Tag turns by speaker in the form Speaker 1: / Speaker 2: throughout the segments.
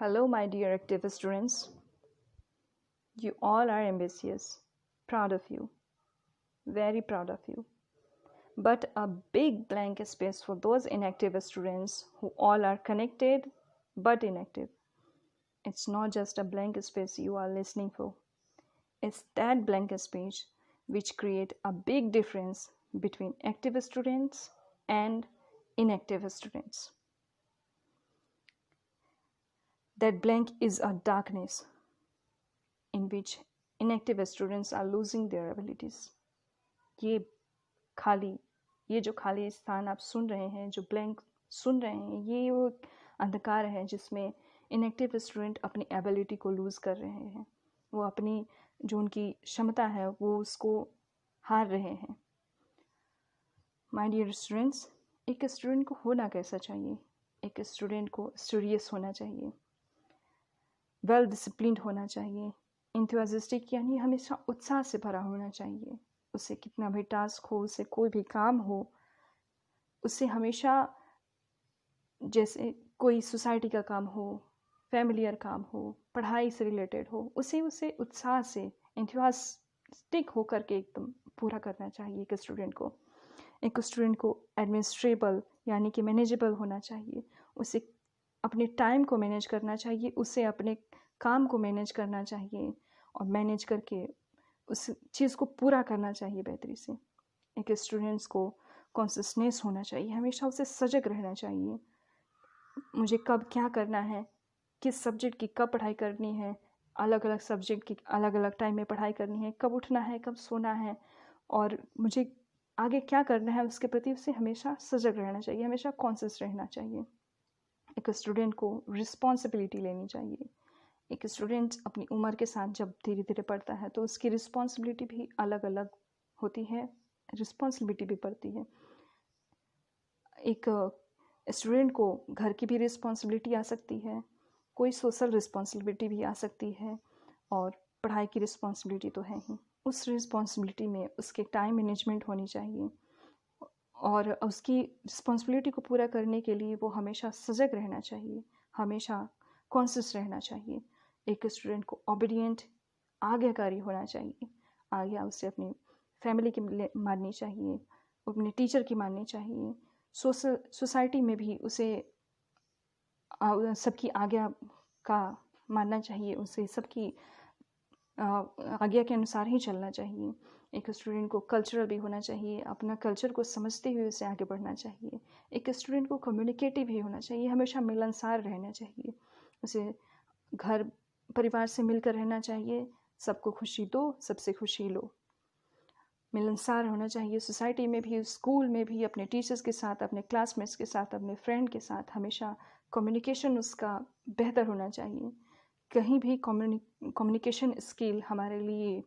Speaker 1: Hello, my dear active students. You all are ambitious, proud of you, very proud of you. But a big blank space for those inactive students who all are connected but inactive. It's not just a blank space you are listening for. It's that blank space which create a big difference between active students and inactive students. That blank is a darkness in which inactive students are losing their abilities. ये जो खाली स्थान आप सुन रहे हैं, जो blank सुन रहे हैं, ये वो अंधकार है जिसमें इनएक्टिव स्टूडेंट अपनी एबिलिटी को लूज़ कर रहे हैं। वो अपनी जो उनकी क्षमता है वो उसको हार रहे हैं। माय डियर स्टूडेंट्स, एक स्टूडेंट को होना कैसा चाहिए? एक स्टूडेंट को स्टूडियस होना चाहिए, वेल डिसिप्लिन्ड होना चाहिए, इंथुजियास्टिक यानी हमेशा उत्साह से भरा होना चाहिए। उसे कितना भी टास्क हो, उसे कोई भी काम हो, उसे हमेशा जैसे कोई सोसाइटी का काम हो, फैमिलियर काम हो, पढ़ाई से रिलेटेड हो, उसे उत्साह से एंथुसियास्टिक होकर के एकदम पूरा करना चाहिए एक स्टूडेंट को। एक स्टूडेंट को एडमिनिस्ट्रेबल यानी कि मैनेजेबल होना चाहिए। उसे अपने टाइम को मैनेज करना चाहिए, उसे अपने काम को मैनेज करना चाहिए और मैनेज करके उस चीज़ को पूरा करना चाहिए बेहतरी से। एक स्टूडेंट्स को कॉन्शियसनेस होना चाहिए, हमेशा उसे सजग रहना चाहिए। मुझे कब क्या करना है, किस सब्जेक्ट की कब पढ़ाई करनी है, अलग अलग सब्जेक्ट की अलग अलग टाइम में पढ़ाई करनी है, कब उठना है, कब सोना है और मुझे आगे क्या करना है, उसके प्रति उसे हमेशा सजग रहना चाहिए, हमेशा कॉन्शियस रहना चाहिए। एक स्टूडेंट को रिस्पॉन्सिबिलिटी लेनी चाहिए। एक स्टूडेंट अपनी उम्र के साथ जब धीरे धीरे पढ़ता है तो उसकी रिस्पॉन्सिबिलिटी भी अलग अलग होती है, रिस्पॉन्सिबिलिटी भी पड़ती है। एक स्टूडेंट को घर की भी रिस्पॉन्सिबिलिटी आ सकती है, कोई सोशल रिस्पॉन्सिबिलिटी भी आ सकती है और पढ़ाई की रिस्पॉन्सिबिलिटी तो है ही। उस रिस्पॉन्सिबिलिटी में उसके टाइम मैनेजमेंट होनी चाहिए और उसकी रिस्पॉन्सिबिलिटी को पूरा करने के लिए वो हमेशा सजग रहना चाहिए, हमेशा कॉन्शियस रहना चाहिए। एक स्टूडेंट को ओबीडिएंट आज्ञाकारी होना चाहिए। आज्ञा उसे अपनी फैमिली की माननी चाहिए, अपने टीचर की माननी चाहिए। सोसाइटी में भी उसे सबकी आज्ञा का मानना चाहिए, उसे सबकी आज्ञा के अनुसार ही चलना चाहिए। एक स्टूडेंट को कल्चरल भी होना चाहिए, अपना कल्चर को समझते हुए उसे आगे बढ़ना चाहिए। एक स्टूडेंट को कम्युनिकेटिव भी होना चाहिए, हमेशा मिलनसार रहना चाहिए। उसे घर परिवार से मिलकर रहना चाहिए, सबको खुशी दो, सबसे खुशी लो। मिलनसार होना चाहिए सोसाइटी में भी, स्कूल में भी, अपने टीचर्स के साथ, अपने क्लासमेट्स के साथ, अपने फ्रेंड के साथ हमेशा कम्युनिकेशन उसका बेहतर होना चाहिए। कहीं भी कम्युनिकेशन स्किल हमारे लिए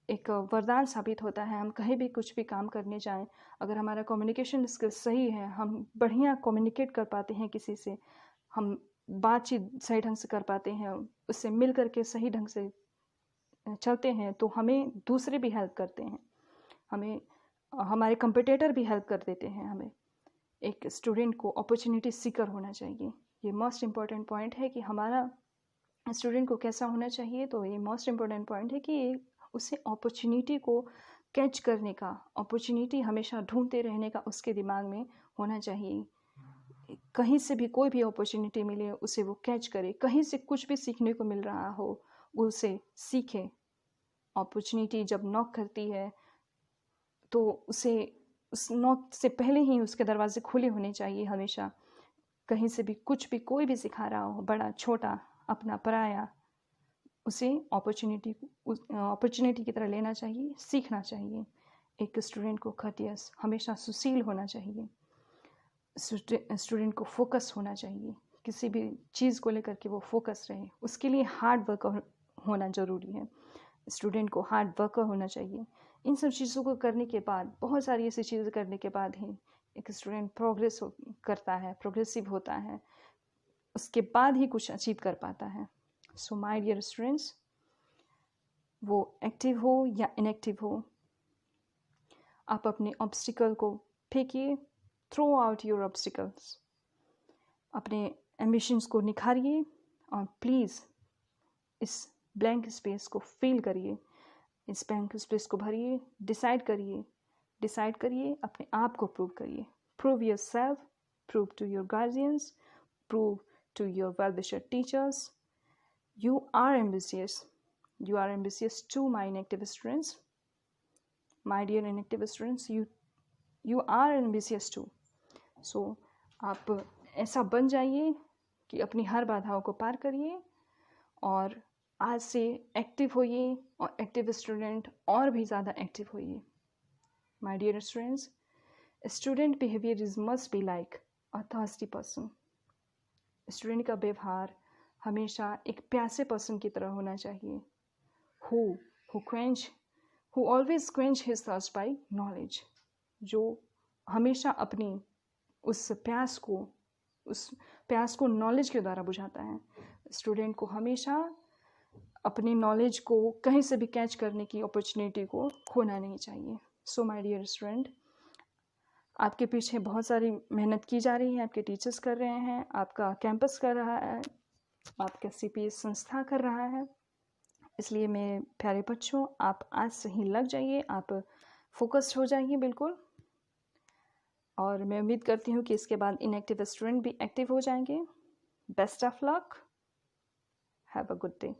Speaker 1: एक वरदान साबित होता है। हम कहीं भी कुछ भी काम करने जाएं, अगर हमारा कम्युनिकेशन स्किल सही है, हम बढ़िया कम्युनिकेट कर पाते हैं किसी से, हम बातचीत सही ढंग से कर पाते हैं, उससे मिल करके सही ढंग से चलते हैं, तो हमें दूसरे भी हेल्प करते हैं, हमें हमारे कंपटीटर भी हेल्प कर देते हैं हमें। एक स्टूडेंट को अपॉर्चुनिटी सीकर होना चाहिए। ये मोस्ट इम्पॉर्टेंट पॉइंट है कि हमारा स्टूडेंट को कैसा होना चाहिए। तो ये मोस्ट इम्पॉर्टेंट पॉइंट है कि उसे अपॉर्चुनिटी को कैच करने का, अपॉर्चुनिटी हमेशा ढूंढते रहने का उसके दिमाग में होना चाहिए। कहीं से भी कोई भी अपॉर्चुनिटी मिले उसे वो कैच करे, कहीं से कुछ भी सीखने को मिल रहा हो वो उसे सीखे। अपॉर्चुनिटी जब नॉक करती है तो उसे उस नॉक से पहले ही उसके दरवाजे खुले होने चाहिए हमेशा। कहीं से भी कुछ भी कोई भी सिखा रहा हो, बड़ा छोटा, अपना पराया, उसे अपॉर्चुनिटी की तरह लेना चाहिए, सीखना चाहिए। एक स्टूडेंट को खटियस, हमेशा सुशील होना चाहिए। स्टूडेंट को फोकस होना चाहिए, किसी भी चीज़ को लेकर के वो फोकस रहे, उसके लिए हार्ड वर्क होना ज़रूरी है। स्टूडेंट को हार्ड वर्कर होना चाहिए। इन सब चीज़ों को करने के बाद, बहुत सारी ऐसी चीज़ें करने के बाद ही एक स्टूडेंट करता है, प्रोग्रेसिव होता है, उसके बाद ही कुछ अचीव कर पाता है। सो माय डियर स्टूडेंट्स, वो एक्टिव हो या इनएक्टिव हो, आप अपने ऑब्स्टिकल को फेंकिए, थ्रो आउट योर ऑब्स्टिकल्स। अपने एम्बिशंस को निखारिए, और प्लीज़ इस ब्लैंक स्पेस को फिल करिए, इस ब्लैंक स्पेस को भरिए, डिसाइड करिए, अपने आप को प्रूव करिए। Prove yourself, prove to your guardians, prove to your well wisher teachers. You are ambitious. You are ambitious too, my inactive students. My dear inactive students, you are ambitious too. So आप ऐसा बन जाइए कि अपनी हर बाधाओं को पार करिए और आज से एक्टिव होइए और एक्टिव स्टूडेंट और भी ज़्यादा एक्टिव होइए। My dear students, student behavior is must be like a thirsty person. Student का व्यवहार हमेशा एक प्यासे पर्सन की तरह होना चाहिए। who always quench his thirst by knowledge, जो हमेशा अपनी उस प्यास को नॉलेज के द्वारा बुझाता है। स्टूडेंट को हमेशा अपनी नॉलेज को कहीं से भी कैच करने की अपॉर्चुनिटी को खोना नहीं चाहिए। सो माय डियर स्टूडेंट, आपके पीछे बहुत सारी मेहनत की जा रही है, आपके टीचर्स कर रहे हैं, आपका कैंपस कर रहा है, आपका CPS संस्था कर रहा है। इसलिए मेरे प्यारे बच्चों, आप आज से ही लग जाइए, आप फोकस्ड हो जाइए बिल्कुल। और मैं उम्मीद करती हूँ कि इसके बाद इनएक्टिव स्टूडेंट भी एक्टिव हो जाएंगे। Best of luck, have a good day.